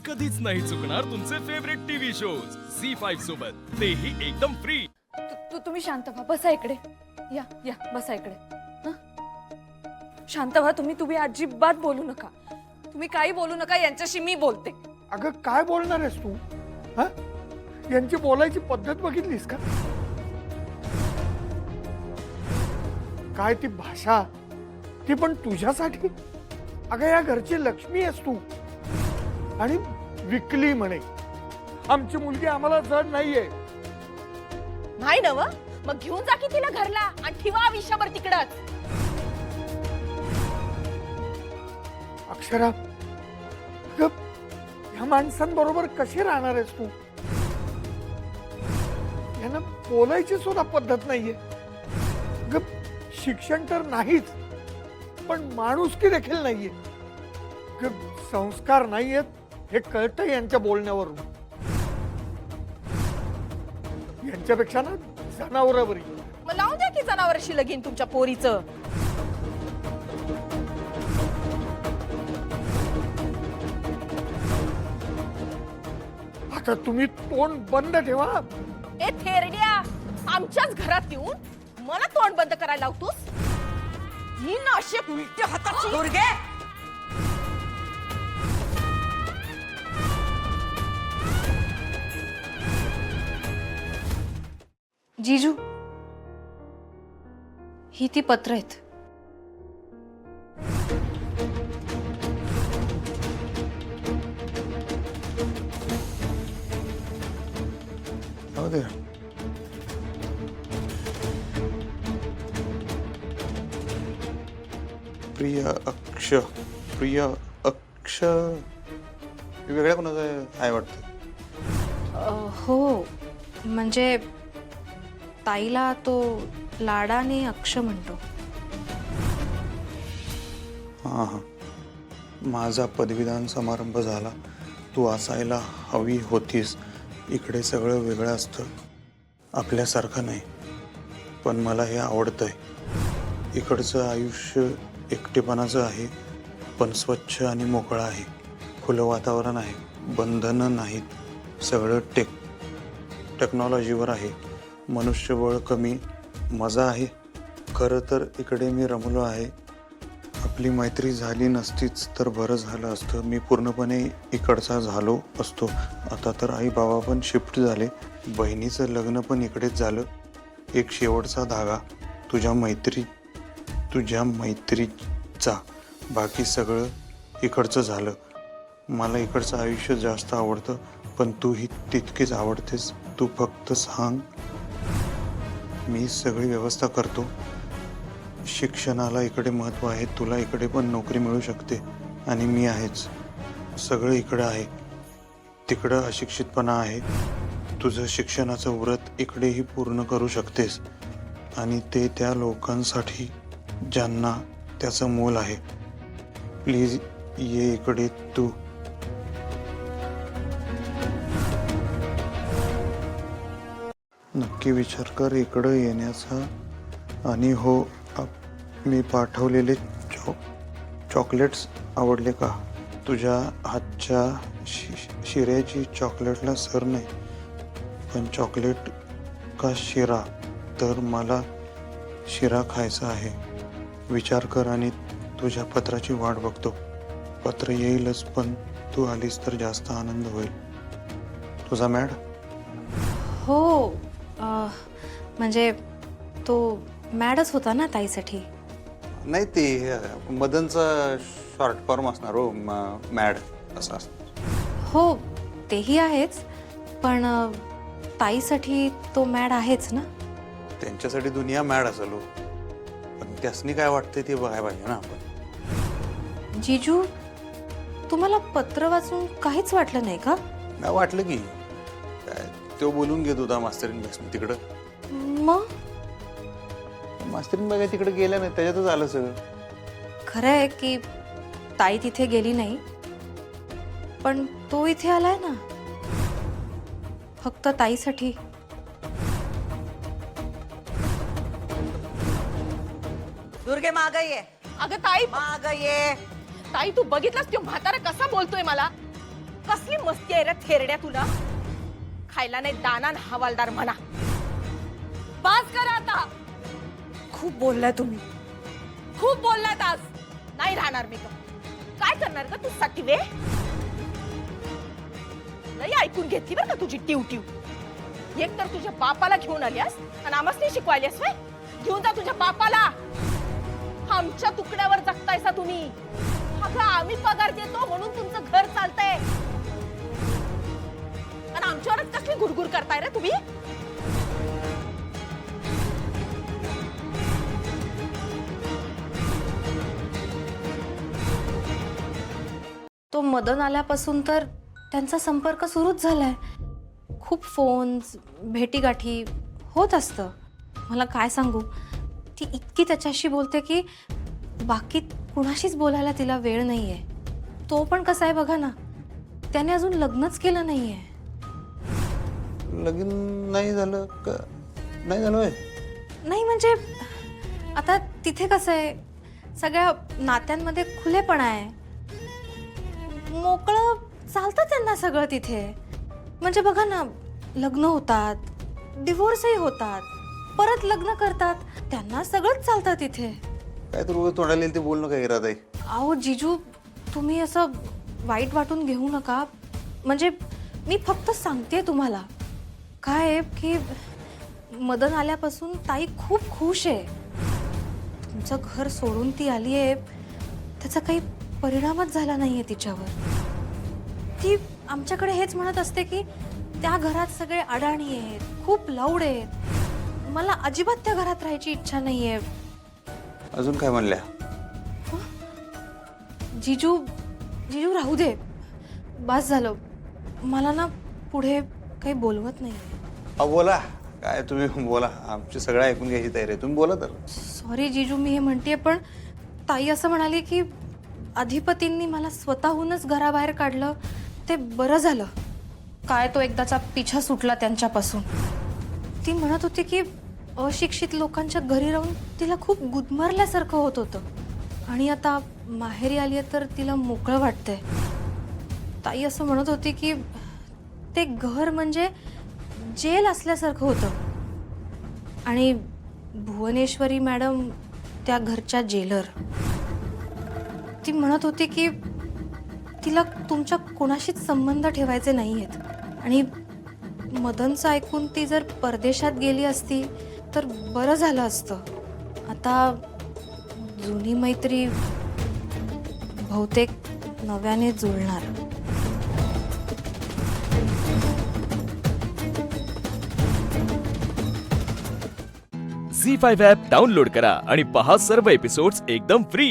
कधीच नाही चुकणार तुमचे फेवरेट टीव्ही शोज झी5 सोबत, तेही एकदम फ्री। तुम्ही शांत व्हा, बसा इकडे। या या बसा इकडे। हं? शांत व्हा तुम्ही अजिबात बोलू नका। तुम्ही काही बोलू नका, यांच्याशी मी बोलते। अगं काय बोलणार आहेस तू? हा, यांची बोलायची पद्धत बघितलीस का? काय ती भाषा, ती पण तुझ्यासाठी। अगं या घरची लक्ष्मी आहेस तू, आणि विकली म्हणे। आमची मुलगी आम्हाला जड नाहीये। नाही नव, मग घेऊन जा की तिला घरला आणि ठेवा आयुष्यभर तिकडच। अक्षरा, अगं ह्या माणसांबरोबर कशी राहणार आहेस तू? यांना बोलायची सुद्धा पद्धत नाहीये। अगं शिक्षण तर नाहीच, पण माणुसकी देखील नाहीये। अगं संस्कार नाहीयेत हे कळतं यांच्या बोलण्यावरून। यांच्यापेक्षा ना जनावरावरी। मग लावून द्या की जनावराशी लगीन तुमच्या पोरीचं। आता तुम्ही तोंड बंद ठेवा। ए थेरड्या, आमच्याच घरात येऊन मला तोंड बंद करायला लावतोस? ही ना अशी उलट्या हाताची दुर्गे। जीजू, ही ती पत्र आहेत। जाऊ दे। प्रिय अक्ष, प्रिय अक्ष, वेगळ्या कोणाचं आहे वाटतं? हो, म्हणजे ताईला तो लाडाने अक्ष म्हणतो। हां हां, माझा पदवीदान समारंभ झाला, तू असायला हवी होतीस। इकडे सगळं वेगळं असतं, आपल्यासारखं नाही, पण मला हे आवडतंय। इकडचं आयुष्य एकटेपणाचं आहे, पण स्वच्छ आणि मोकळं आहे। खुलं वातावरण आहे, बंधनं नाहीत, सगळं टेक्नॉलॉजीवर आहे, मनुष्यबळ कमी, मजा आहे। खरं तर इकडे मी रमलो आहे। आपली मैत्री झाली नसतीच तर बरं झालं असतं, मी पूर्णपणे इकडचा झालो असतो। आता तर आई बाबा पण शिफ्ट झाले, बहिणीचं लग्न पण इकडेच झालं। एक शेवटचा धागा तुझ्या मैत्रीचा, बाकी सगळं इकडचं झालं। मला इकडचं आयुष्य जास्त आवडतं, पण तूही तितकीच आवडतेस। तू फक्त सांग, मी सगळी व्यवस्था करतो। शिक्षणाला इकडे महत्त्व आहे, तुला इकडे पण नोकरी मिळू शकते, आणि मी आहेच। सगळं इकडं आहे, तिकडं अशिक्षितपणा आहे। तुझं शिक्षणाचं व्रत इकडेही पूर्ण करू शकतेस, आणि ते त्या लोकांसाठी ज्यांना त्याचं मोल आहे। प्लीज ये इकडे तू। नक्की विचार कर इकडं येण्याचा। आणि हो, मी पाठवलेले चॉकलेट्स आवडले का? तुझ्या हातच्या शिऱ्याची चॉकलेटला सर नाही, पण चॉकलेट का शिरा? तर मला शिरा खायचा आहे। विचार कर, आणि तुझ्या पत्राची वाट बघतो। पत्र येईलच, पण तू आलीस तर जास्त आनंद होईल। तुझा मॅड? हो, म्हणजे तो मॅडच होता ना ताईसाठी। नाही, ते मदनचा शॉर्ट फॉर्म असणार हो, मॅड असं असतं। हो, तेही आहेच, पण ताईसाठी तो मॅड आहेच ना। त्यांच्यासाठी दुनिया मॅड असेल हो, पण त्यासनी काय वाटते ते बघायला पाहिजे ना आपण। जीजू, तुम्हाला पत्र वाचून काहीच वाटलं नाही का? नाही वाटलं की काय, तो बोलून घेत होता मास्तरीन बसनी तिकडं। मग मास्तरीन बघा तिकडे गेल्या नाही, त्याच्यातच आलं सगळं। खरं आहे की ताई तिथे गेली नाही, पण तो इथे आलाय ना, फक्त ताईसाठी। दुर्गे माग ये, अगं ताई, माग ये। ताई तू बघितलंस तो म्हातारा कसा बोलतोय मला? कसली मस्ती आहे रे थेरड्या तुला? खायला नाही दाना न हवालदार म्हणा. बास करा आता. खूप बोललाय तुम्ही, खूप बोललात आज. नाही राहणार मी. काय करणार का तू सटवे? नाही ऐकून घेतली बरं का तुझी टिव टिव. एक तर तुझ्या बापाला घेऊन आलीस आणि आम्हाच नाही शिकवायलीस व्हय? घेऊन जा तुझ्या बापाला. आमच्या तुकड्यावर जगतायसा तुम्ही. अगं आम्ही पगार देतो म्हणून तुमचं घर चालतंय आणि आमच्यावरच कसली गुरगुर करताय रे तुम्ही? तो मदन आल्यापासून तर त्यांचा संपर्क सुरूच झालाय. खूप फोन्स भेटीगाठी होत असतं. मला काय सांगू, ती इतकी त्याच्याशी बोलते की बाकी कुणाशीच बोलायला तिला वेळ नाही आहे. तो पण कसा आहे बघा ना, त्याने अजून लग्नच केलं नाही आहे. लगीन नाही झालं का? नाही झालं होय? नाही म्हणजे आता तिथे कसं आहे, सगळ्या नात्यांमध्ये खुलेपणा आहे. मोकळं चालतं त्यांना सगळं तिथे. म्हणजे बघा ना, लग्न होतात, डिवोर्सही होतात, परत लग्न करतात. त्यांना सगळंच चालतं तिथे. काय तर उगाच तोंडाला येईल ते बोलणं काय इरादा आहे? अहो जिजू, तुम्ही असं वाईट वाटून घेऊ नका. म्हणजे मी फक्त सांगते तुम्हाला. काय आहे की मदन आल्यापासून ताई खूप खुश आहे. तुमचं घर सोडून ती आली आहे, त्याचा काही परिणामच झाला नाही आहे तिच्यावर. ती आमच्याकडे हेच म्हणत असते की त्या घरात सगळे अडाणी आहेत, खूप लाऊड आहेत. मला अजिबात त्या घरात राहायची इच्छा नाही आहे. अजून काय म्हणल्या? जिजू जिजू राहू दे, बस झालं. मला ना पुढे काही बोलवत नाही. अहो बोला, काय तुम्ही बोला. आमची सगळं ऐकून घ्यायची तयारी आहे. तुम्ही बोला तर. सॉरी जिजू, मी हे म्हणते, पण ताई असं म्हणाली की अधिपतींनी मला स्वतःहूनच घराबाहेर काढलं, ते बरं झालं. काय तो एकदाचा पिछा सुटला त्यांच्यापासून. ती म्हणत होती की अशिक्षित लोकांच्या घरी राहून तिला खूप गुदमरल्यासारखं होत होतं आणि आता माहेरी आली आहे तर तिला मोकळं वाटतंय. ताई असं म्हणत होती की ते घर म्हणजे जेल असल्यासारखं होतं आणि भुवनेश्वरी मॅडम त्या घरच्या जेलर. ती म्हणत होती की तिला तुमच्या कोणाशीच संबंध ठेवायचे नाही आहेत आणि मदनचं ऐकून ती जर परदेशात गेली असती तर बरं झालं असतं. आता जुनी मैत्री बहुतेक नव्याने जुळणार. झी5 ॲप डाउनलोड करा आणि पहा सर्व एपिसोड्स एकदम फ्री.